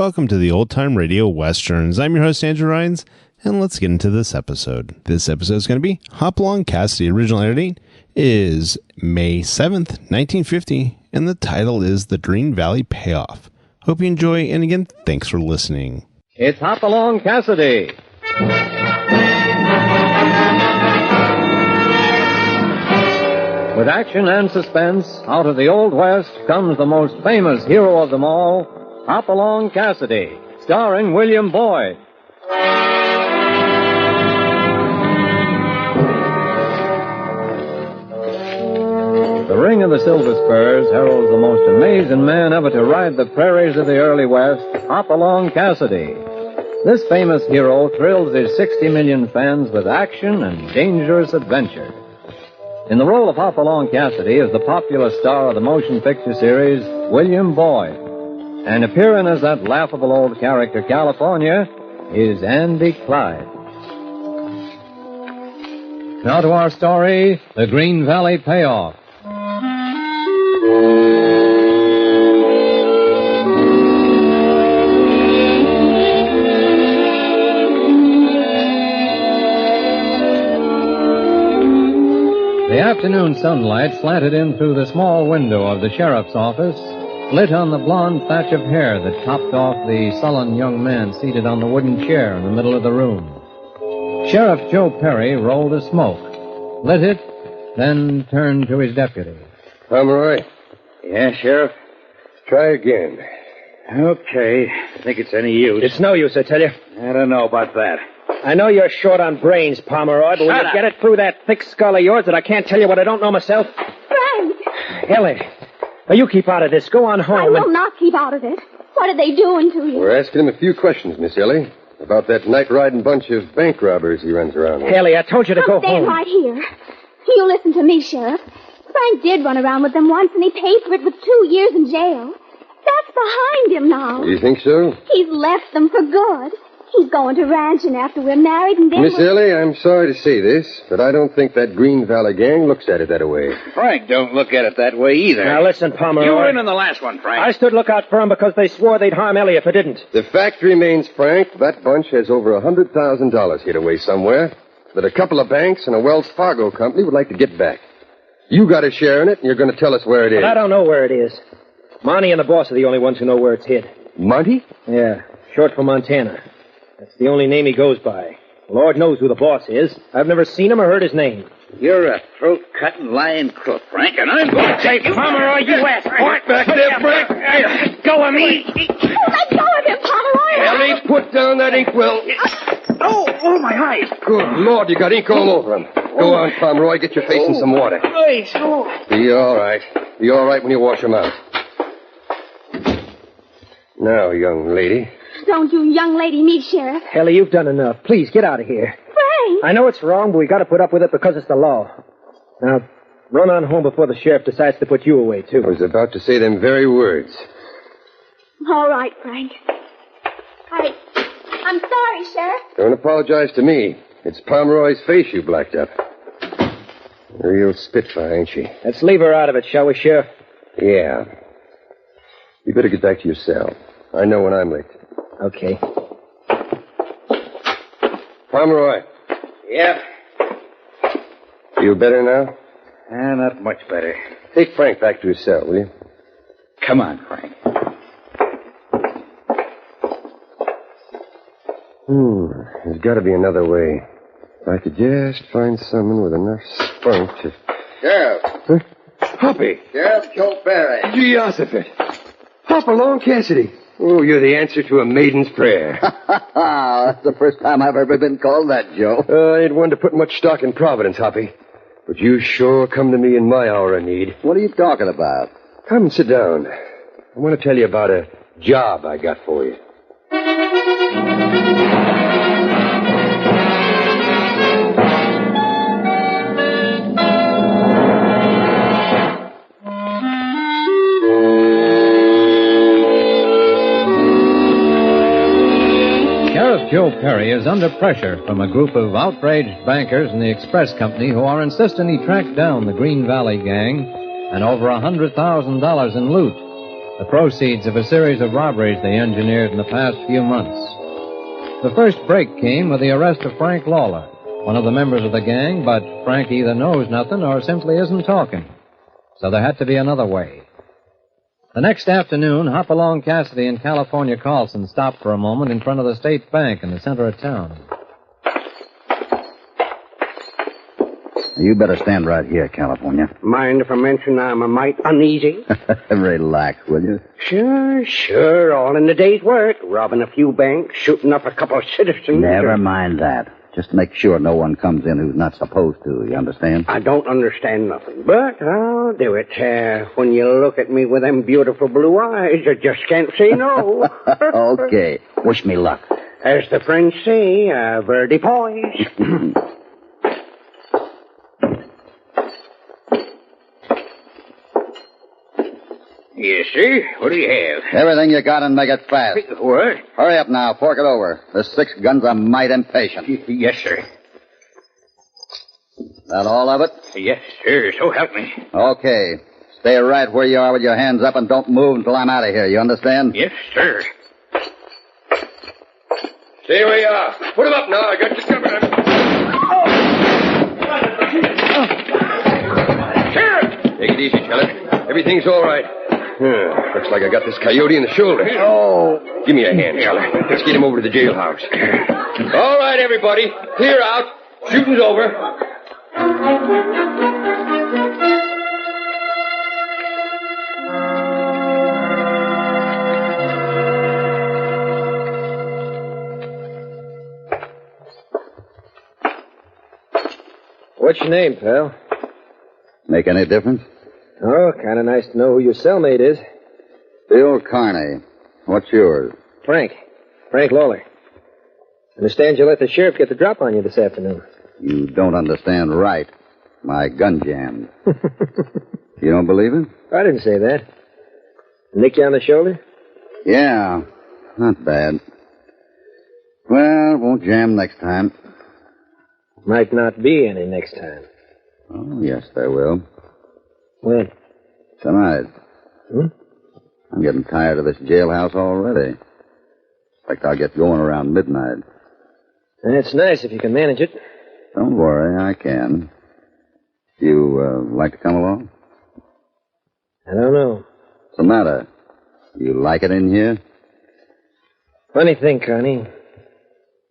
Welcome to the Old Time Radio Westerns. I'm your host, Andrew Rhynes, and let's get into this episode. This episode is going to be Hopalong Cassidy. Original air date is May 7th, 1950, and the title is The Green Valley Payoff. Hope you enjoy, and again, thanks for listening. It's Hopalong Cassidy. With action and suspense, out of the Old West comes the most famous hero of them all, Hopalong Cassidy, starring William Boyd. The Ring of the Silver Spurs heralds the most amazing man ever to ride the prairies of the early West, Hopalong Cassidy. This famous hero thrills his 60 million fans with action and dangerous adventure. In the role of Hopalong Cassidy is the popular star of the motion picture series, William Boyd. And appearing as that laughable old character, California, is Andy Clyde. Now to our story, The Green Valley Payoff. The afternoon sunlight slanted in through the small window of the sheriff's office, lit on the blonde thatch of hair that topped off the sullen young man seated on the wooden chair in the middle of the room. Sheriff Joe Perry rolled a smoke, lit it, then turned to his deputy. Pomeroy? Yeah, Sheriff? Try again. Okay. I think it's any use. It's no use, I tell you. I don't know about that. I know you're short on brains, Pomeroy, but when you get it through that thick skull of yours that I can't tell you what I don't know myself. Frank! Ellie, now you keep out of this. Go on home. I will not keep out of it. What are they doing to you? We're asking him a few questions, Miss Ellie, about that night-riding bunch of bank robbers he runs around with. Ellie, I told you to go Stay home. right here. You listen to me, Sheriff. Frank did run around with them once, and he paid for it with 2 years in jail. That's behind him now. You think so? He's left them for good. He's going to ranching after we're married, and then... Miss Ellie, I'm sorry to say this, but I don't think that Green Valley gang looks at it that way. Frank don't look at it that way either. Now listen, Pomeroy. You were in on the last one, Frank. I stood lookout for him because they swore they'd harm Ellie if I didn't. The fact remains, Frank, that bunch has over $100,000 hid away somewhere that a couple of banks and a Wells Fargo company would like to get back. You got a share in it, and you're going to tell us where it is. But I don't know where it is. Monty and the boss are the only ones who know where it's hid. Monty? Yeah, short for Montana. That's the only name he goes by. Lord knows who the boss is. I've never seen him or heard his name. You're a throat-cutting, lying crook, Frank, and I'm going to take Pomeroy, you ass! Point back there, Frank! Let go of me! Let go of him, Pomeroy! Ellie, put down that inkwell. Oh, my eyes. Good Lord, you got ink all over him. Go on, Pomeroy, get your face in some water. Be all right. Be all right when you wash them out. Now, young lady. Don't you young lady me, Sheriff. Ellie, you've done enough. Please, get out of here. Frank! I know it's wrong, but we got to put up with it because it's the law. Now, run on home before the sheriff decides to put you away, too. I was about to say them very words. All right, Frank. I'm sorry, Sheriff. Don't apologize to me. It's Pomeroy's face you blacked up. A real spitfire, ain't she? Let's leave her out of it, shall we, Sheriff? Yeah. You better get back to your cell. I know when I'm late. Okay. Pomeroy. Yeah. Feel better now? Not much better. Take Frank back to his cell, will you? Come on, Frank. There's got to be another way. If I could just find someone with enough spunk to... Sheriff. Huh? Hoppy! Sheriff Joe Perry. Gee, Ossifit. Hopalong Cassidy. Oh, you're the answer to a maiden's prayer. That's the first time I've ever been called that, Joe. I ain't one to put much stock in Providence, Hoppy. But you sure come to me in my hour of need. What are you talking about? Come and sit down. I want to tell you about a job I got for you. Joe Perry is under pressure from a group of outraged bankers in the express company who are insisting he track down the Green Valley gang and over $100,000 in loot. the proceeds of a series of robberies they engineered in the past few months. The first break came with the arrest of Frank Lawler, one of the members of the gang, but Frank either knows nothing or simply isn't talking. So there had to be another way. The next afternoon, Hopalong Cassidy and California Carlson stopped for a moment in front of the State Bank in the center of town. You better stand right here, California. Mind if I mention I'm a mite uneasy? Relax, will you? Sure. All in the day's work. Robbing a few banks, shooting up a couple of citizens. Never mind that. Just make sure no one comes in who's not supposed to, you understand? I don't understand nothing, but I'll do it. When you look at me with them beautiful blue eyes, I just can't say no. Okay. Wish me luck. As the French say, verdi poise. Yes, sir. What do you have? Everything you got and make it fast. What? Hurry up now. Fork it over. The 6 guns are mighty impatient. Yes, sir. That all of it? Yes, sir. So help me. Okay. Stay right where you are with your hands up and don't move until I'm out of here. You understand? Yes, sir. Stay where you are. Put him up now. I got you covered. Sheriff! Take it easy, Kelly. Everything's all right. Looks like I got this coyote in the shoulder. Oh. Give me a hand, Charlie. Let's get him over to the jailhouse. All right, everybody. Clear out. Shooting's over. What's your name, pal? Make any difference? Oh, kind of nice to know who your cellmate is. Bill Carney. What's yours? Frank Lawler. Understand you let the sheriff get the drop on you this afternoon. You don't understand right. My gun jammed. You don't believe it? I didn't say that. Nick you on the shoulder? Yeah. Not bad. Well, it won't jam next time. Might not be any next time. Oh, yes, there will. When? Tonight. I'm getting tired of this jailhouse already. Expect I'll get going around midnight. That's nice if you can manage it. Don't worry, I can. You, like to come along? I don't know. What's the matter? You like it in here? Funny thing, Connie.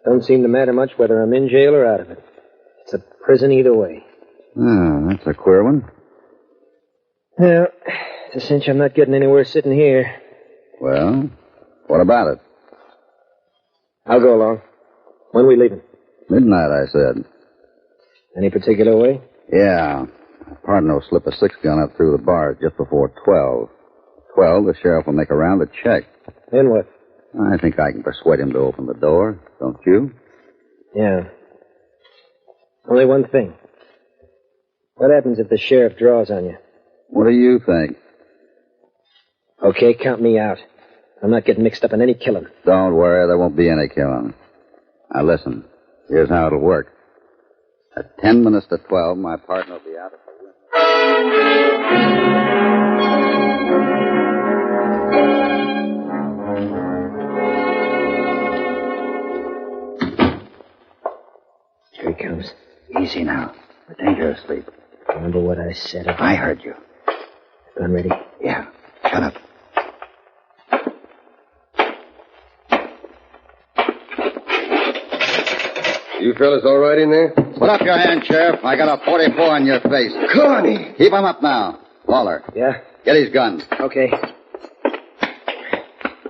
Don't seem to matter much whether I'm in jail or out of it. It's a prison either way. Oh, that's a queer one. Well, it's a cinch I'm not getting anywhere sitting here. Well, what about it? I'll go along. When we leaving? Midnight, I said. Any particular way? Yeah. My partner will slip a 6-gun up through the bars just before 12. 12, the sheriff will make a round to check. Then what? I think I can persuade him to open the door, don't you? Yeah. Only one thing. What happens if the sheriff draws on you? What do you think? Okay, count me out. I'm not getting mixed up in any killing. Don't worry, there won't be any killing. Now listen, here's how it'll work. At 10 minutes to 12, my partner will be out of the window. Here he comes. Easy now. Pretend you're asleep. Remember what I said about... I heard you. Gun ready? Yeah. Shut up. You fellas all right in there? Put up your hand, Sheriff. I got a 44 in your face. Connie! Keep him up now. Lawler. Yeah? Get his gun. Okay.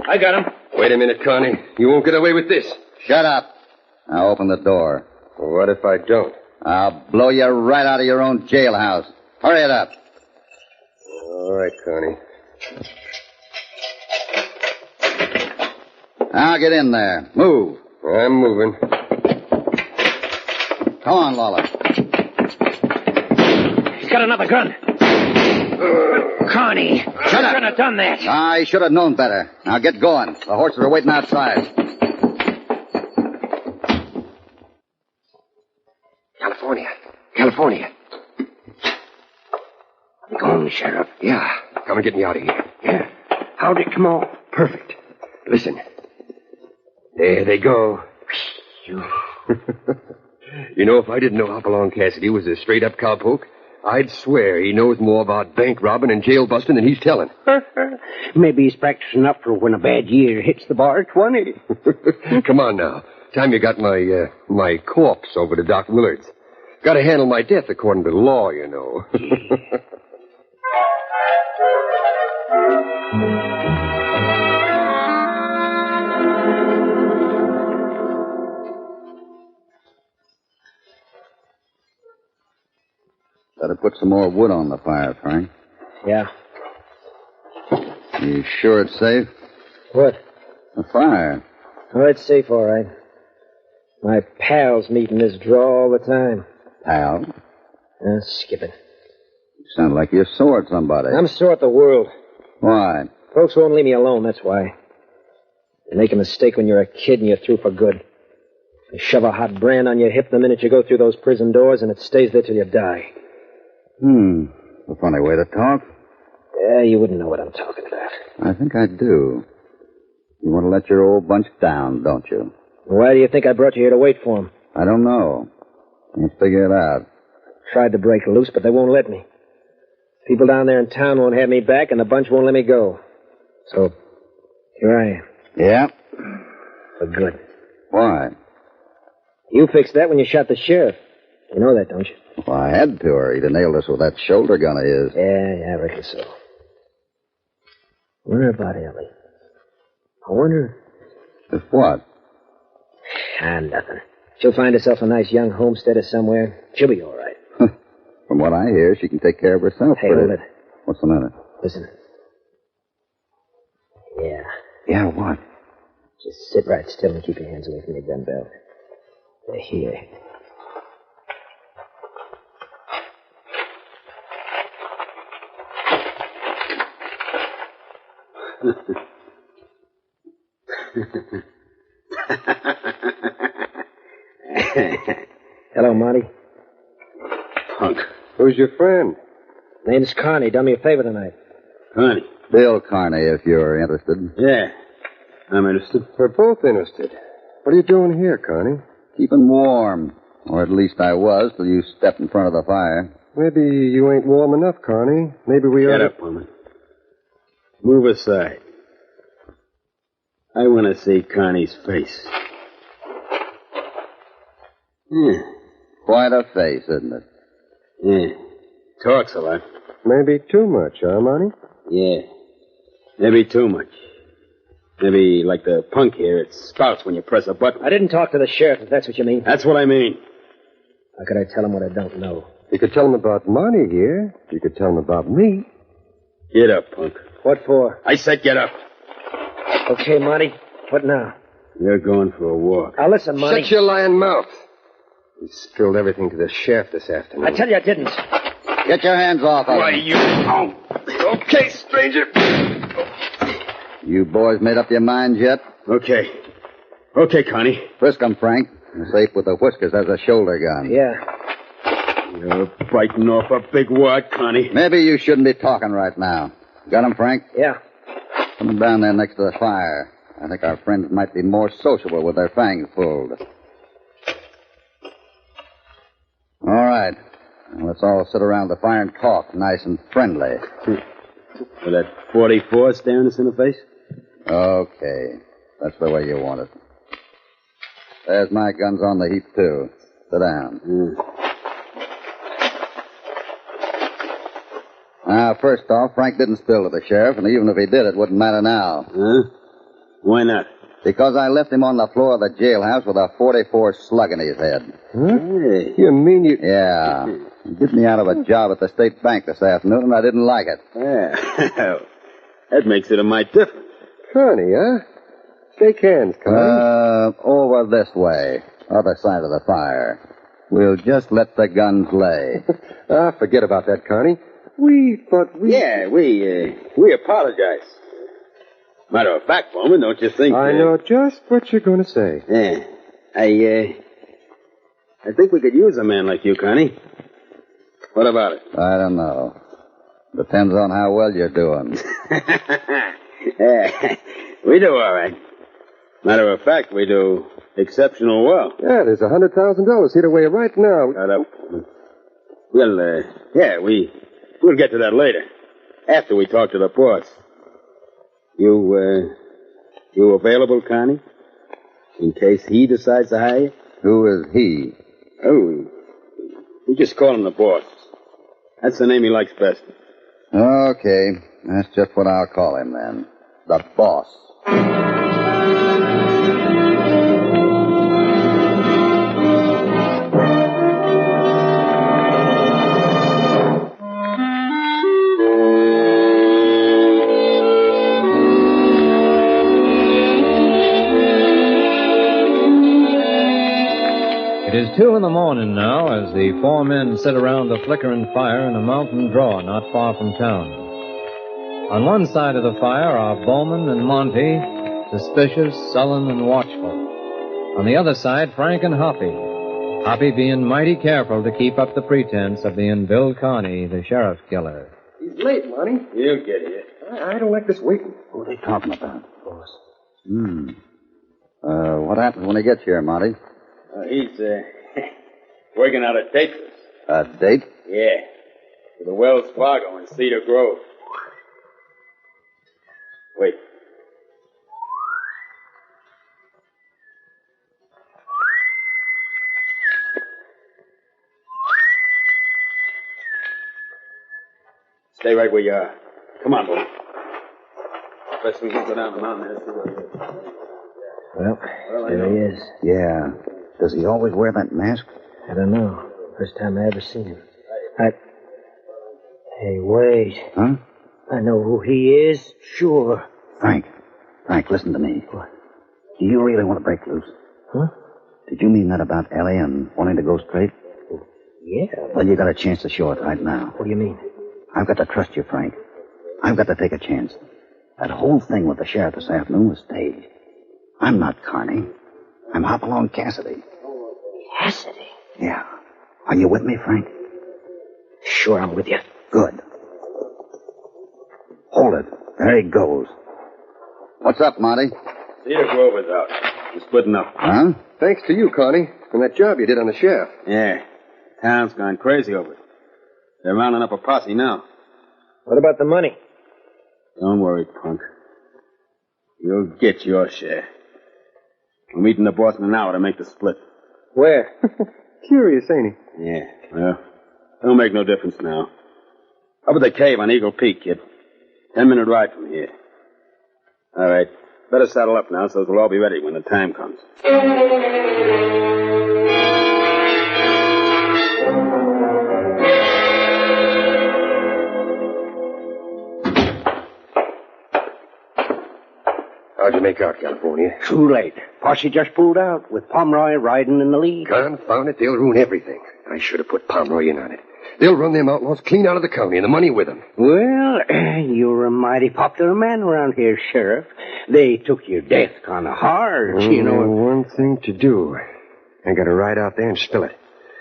I got him. Wait a minute, Connie. You won't get away with this. Shut up. Now open the door. What if I don't? I'll blow you right out of your own jailhouse. Hurry it up. All right, Connie. Now get in there. Move. I'm moving. Come on, Lawler. He's got another gun. Connie. Shut up. Shouldn't have done that. I should have known better. Now get going. The horses are waiting outside. California. Come on, Sheriff. Yeah. Come and get me out of here. Yeah. How'd it come off? Perfect. Listen. There they go. You know, if I didn't know Hopalong Cassidy was a straight-up cowpoke, I'd swear he knows more about bank robbing and jail busting than he's telling. Maybe he's practicing up for when a bad year hits the bar at 20. Come on now. Time you got my corpse over to Doc Willard's. Got to handle my death according to the law, you know. Better put some more wood on the fire, Frank. Yeah. You sure it's safe? What? The fire. Oh, it's safe, all right. My pals meet in this draw all the time. Pal? Skip it. You sound like you're sore at somebody. I'm sore at the world. Why? Folks won't leave me alone, that's why. You make a mistake when you're a kid and you're through for good. You shove a hot brand on your hip the minute you go through those prison doors, and it stays there till you die. A funny way to talk. Yeah, you wouldn't know what I'm talking about. I think I do. You want to let your old bunch down, don't you? Why do you think I brought you here to wait for him? I don't know. Can't figure it out. Tried to break loose, but they won't let me. People down there in town won't have me back, and the bunch won't let me go. So, here I am. Yeah? For good. Why? You fixed that when you shot the sheriff. You know that, don't you? Well, I had to, or he'd have nailed us with that shoulder gun of his. Yeah, I reckon so. Wonder about Ellie. I wonder... If what? Nothing. She'll find herself a nice young homesteader somewhere. She'll be all right. From what I hear, she can take care of herself. Hey, hold it. What's the matter? Listen. Yeah. Yeah, what? Just sit right still and keep your hands away from your gun belt. They're here. Hello, Monty. Punk. Who's your friend? Name's Carney. Done me a favor tonight. Carney. Bill Carney, if you're interested. Yeah, I'm interested. We're both interested. What are you doing here, Connie? Keeping warm. Or at least I was till you stepped in front of the fire. Maybe you ain't warm enough, Connie. Maybe we ought Get to... up, woman. Move aside. I want to see Connie's face. Yeah. Quite a face, isn't it? Yeah. Talks a lot. Maybe too much, huh, Monty? Yeah. Maybe too much. Maybe like the punk here, it spouts when you press a button. I didn't talk to the sheriff, if that's what you mean. That's what I mean. How could I tell him what I don't know? You could tell him about Monty here. You could tell him about me. Get up, punk. What for? I said get up. Okay, Monty. What now? You're going for a walk. Now listen, Monty. Shut your lying mouth. You spilled everything to the sheriff this afternoon. I tell you I didn't. Get your hands off of Why, him. you... Oh. Okay, stranger. You boys made up your minds yet? Okay. Okay, Connie. Frisk 'em, Frank. The safe with the whiskers has a shoulder gun. Yeah. You're biting off a big wad, Connie. Maybe you shouldn't be talking right now. Got 'em, Frank? Yeah. Put 'em down there next to the fire. I think our friends might be more sociable with their fangs pulled. All right. Now let's all sit around the fire and talk, nice and friendly. With that 44 staring us in the face? Okay. That's the way you want it. There's my guns on the heap, too. Sit down. Now, first off, Frank didn't spill to the sheriff, and even if he did, it wouldn't matter now. Huh? Why not? Because I left him on the floor of the jailhouse with a 44 slug in his head. Hey, you mean you... Yeah. He did me out of a job at the state bank this afternoon, and I didn't like it. Yeah. That makes it a mite different. Connie, huh? Shake hands, Connie. Over this way. Other side of the fire. We'll just let the guns lay. Forget about that, Connie. We thought we... Yeah, we apologize. Matter of fact, Bowman, don't you think... I know just what you're going to say. Yeah. I think we could use a man like you, Connie. What about it? I don't know. Depends on how well you're doing. Yeah, we do all right. Matter of fact, we do exceptional well. Yeah, there's $100,000 hid away right now. Shut up. Well, we'll get to that later. After we talk to the boss. You available, Connie? In case he decides to hire you? Who is he? Oh, we just call him the boss. That's the name he likes best. Okay, that's just what I'll call him then. The boss. It is 2 in the morning now as the 4 men sit around a flickering fire in a mountain draw not far from town. On one side of the fire are Bowman and Monty, suspicious, sullen, and watchful. On the other side, Frank and Hoppy. Hoppy being mighty careful to keep up the pretense of being Bill Carney, the sheriff's killer. He's late, Monty. He'll get here. I don't like this waiting. What are they talking about, boss? What happens when he gets here, Monty? He's working out a date for us. A date? Yeah. To the Wells Fargo in Cedar Grove. Wait. Stay right where you are. Come on, boy. Best we can go down the mountain and see what it is. Well, there he is. Yeah. Does he always wear that mask? I don't know. First time I ever seen him. Hey, wait. Huh? I know who he is. Sure. Frank, listen to me. What? Do you really want to break loose? Huh? Did you mean that about Ellie and wanting to go straight? Yeah. Well, you got a chance to show it right now. What do you mean? I've got to trust you, Frank. I've got to take a chance. That whole thing with the sheriff this afternoon was staged. I'm not Carney. I'm Hopalong Cassidy. Cassidy? Yeah. Are you with me, Frank? Sure, I'm with you. Good. Hold it. There he goes. What's up, Monty? Cedar Grove is out. We're splitting up. Huh? Thanks to you, Connie, and that job you did on the sheriff. Yeah. Town's gone crazy over it. They're rounding up a posse now. What about the money? Don't worry, punk. You'll get your share. We're meeting the boss in an hour to make the split. Where? Curious, ain't he? Yeah, well, it'll make no difference now. Up at the cave on Eagle Peak, kid. 10-minute ride from here. All right. Better saddle up now so we'll all be ready when the time comes. How'd you make out, California? Too late. Posse just pulled out with Pomeroy riding in the lead. Confound it, they'll ruin everything. I should have put Pomeroy in on it. They'll run them outlaws clean out of the county and the money with them. Well, you're a mighty popular man around here, Sheriff. They took your death kind of hard, you know. One thing to do. I gotta ride out there and spill it.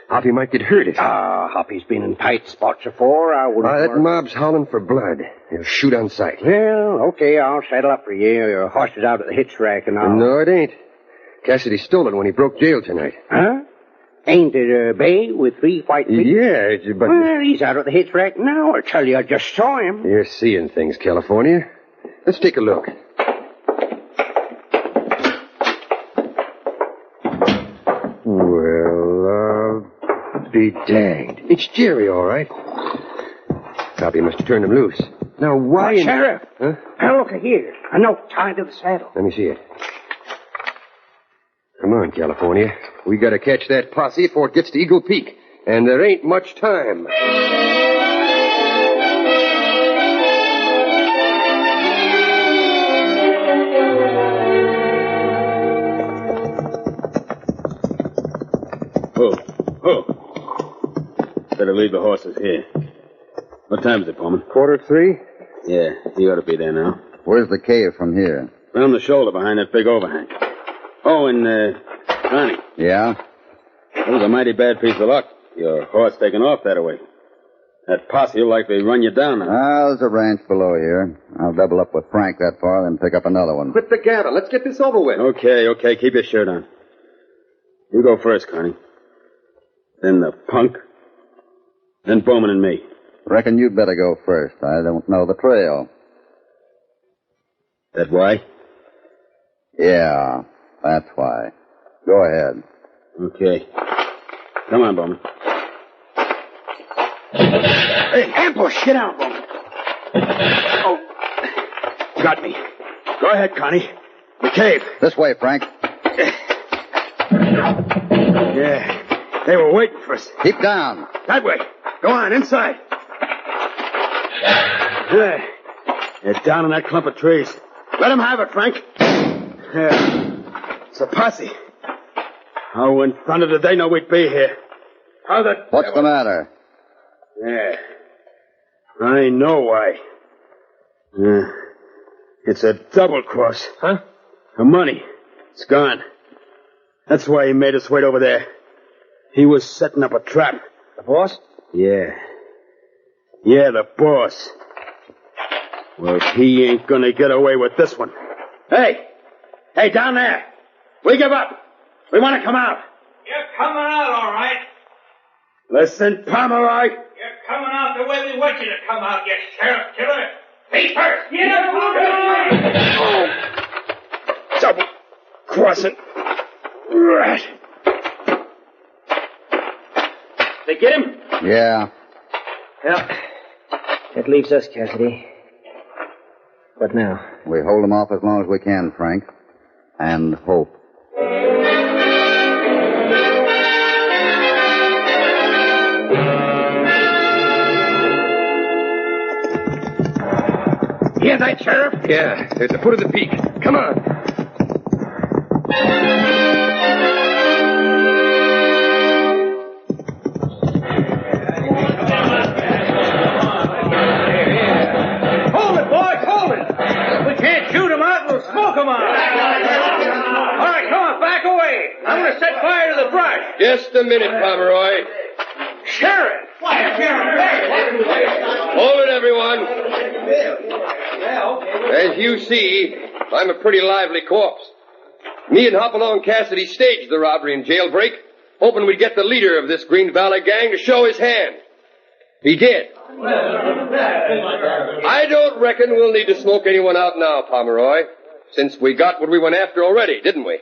Hoppy might get hurt. Hoppy's been in tight spots before. I wouldn't... That mob's howling for blood. They'll shoot on sight. Well, okay, I'll saddle up for you. Your horse is out at the hitch rack and I'll... No, it ain't. Cassidy stole it when he broke jail tonight. Huh? Ain't it a bay with 3 white feet? Yeah, but... Well, he's out at the hitch rack now. I tell you, I just saw him. You're seeing things, California. Let's take a look. Well, be danged. It's Jerry, all right. Hoppy must have turned him loose. Now, why... Sheriff! Huh? Now, look here. A note tied to the saddle. Let me see it. Come on, California. We gotta catch that posse before it gets to Eagle Peak. And there ain't much time. Better leave the horses here. What time is it, Pullman? 3:15? Yeah, he ought to be there now. Where's the cave from here? Round the shoulder behind that big overhang. Oh, and, Connie. Yeah? That was a mighty bad piece of luck. Your horse taking off that way. That posse will likely run you down now. There's a ranch below here. I'll double up with Frank that far, then pick up another one. Quit the gaddle. Let's get this over with. Okay. Keep your shirt on. You go first, Connie. Then the punk. Then Bowman and me. Reckon you'd better go first. I don't know the trail. That why? Yeah, that's why. Go ahead. Okay. Come on, Bowman. Hey, ambush! Get out, Bowman. Oh. Got me. Go ahead, Connie. The cave. This way, Frank. Yeah. They were waiting for us. Keep down. That way. Go on, inside. There. They're down in that clump of trees. Let them have it, Frank. Yeah. It's a posse. How in thunder did they know we'd be here? How the... What's the matter? Yeah. I know why. It's a double cross. Huh? The money. It's gone. That's why he made us wait over there. He was setting up a trap. The boss? Yeah. Yeah, the boss. Well, he ain't gonna get away with this one. Hey! Hey, down there! We give up! We want to come out! You're coming out, all right. Listen, Pomeroy! You're coming out the way we want you to come out, you sheriff killer! Face first! Yeah, Double crossing. Rat. They get him? Yeah. Well, that leaves us, Cassidy. What now? We hold them off as long as we can, Frank. And hope. Hear that, Sheriff? Yeah, there's the foot of the peak. Come on. Hold it, boys, hold it! We can't shoot them out, we'll smoke them out! All right, come on, back away! I'm going to set fire to the brush! Just a minute, Pomeroy. Sheriff! Hold it, everyone. As you see, I'm a pretty lively corpse. Me and Hopalong Cassidy staged the robbery and jailbreak, hoping we'd get the leader of this Green Valley gang to show his hand. He did. I don't reckon we'll need to smoke anyone out now, Pomeroy, since we got what we went after already, didn't we?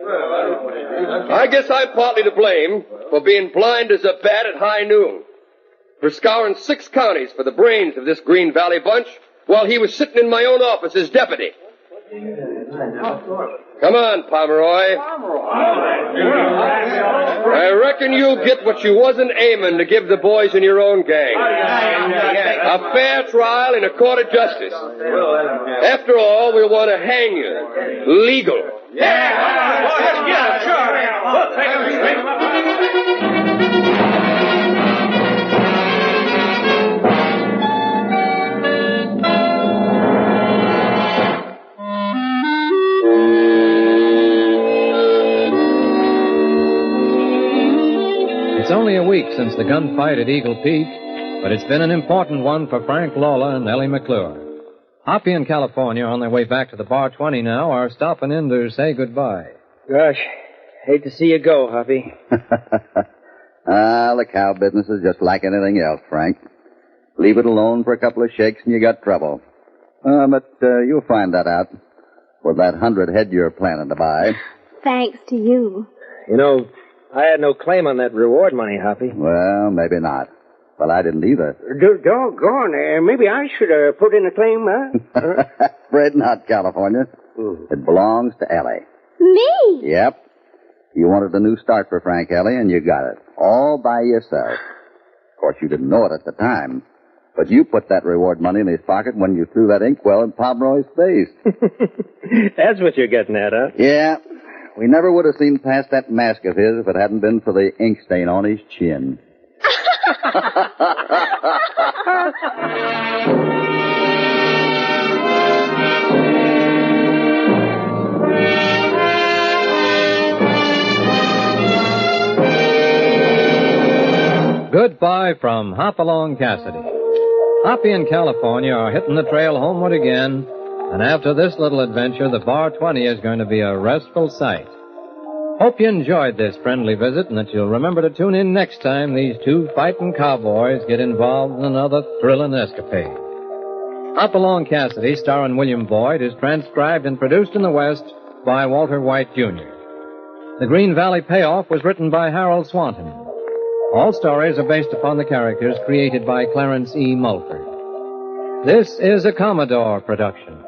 I guess I'm partly to blame for being blind as a bat at high noon, for scouring 6 counties for the brains of this Green Valley bunch while he was sitting in my own office as deputy. Come on, Pomeroy. I reckon you'll get what you wasn't aiming to give the boys in your own gang. A fair trial in a court of justice. After all, we'll want to hang you. Legal. It's only a week since the gunfight at Eagle Peak, but it's been an important one for Frank Lawler and Ellie McClure. Hoppy and California, on their way back to the Bar 20 now, are stopping in to say goodbye. Gosh, hate to see you go, Hoppy. The cow business is just like anything else, Frank. Leave it alone for a couple of shakes and you got trouble. But you'll find that out with that 100 head you're planning to buy. Thanks to you. You know, I had no claim on that reward money, Hoppy. Well, maybe not. Well, I didn't either. Doggone, maybe I should have put in a claim, huh? Afraid not, California. It belongs to Ellie. Me? Yep. You wanted a new start for Frank, Ellie, and you got it. All by yourself. Of course, you didn't know it at the time. But you put that reward money in his pocket when you threw that inkwell in Pomeroy's face. That's what you're getting at, huh? Yeah. We never would have seen past that mask of his if it hadn't been for the ink stain on his chin. goodbye from Hopalong Cassidy. Hoppy and California are hitting the trail homeward again, and after this little adventure, the Bar 20 is going to be a restful sight. Hope you enjoyed this friendly visit and that you'll remember to tune in next time these two fighting cowboys get involved in another thrilling escapade. Hopalong Cassidy, starring William Boyd, is transcribed and produced in the West by Walter White, Jr. The Green Valley Payoff was written by Harold Swanton. All stories are based upon the characters created by Clarence E. Mulford. This is a Commodore production.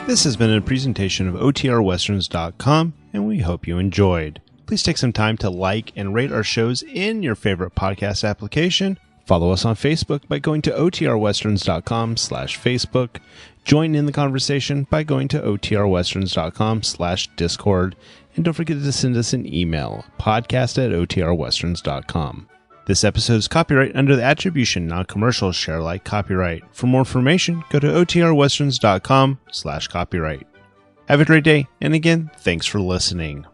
This has been a presentation of OTRWesterns.com, and we hope you enjoyed. Please take some time to like and rate our shows in your favorite podcast application. Follow us on Facebook by going to OTRWesterns.com/Facebook. Join in the conversation by going to OTRWesterns.com/Discord. And don't forget to send us an email, podcast@OTRWesterns.com. This episode is copyright under the attribution, non-commercial, share-alike copyright. For more information, go to OTRWesterns.com/copyright. Have a great day, and again, thanks for listening.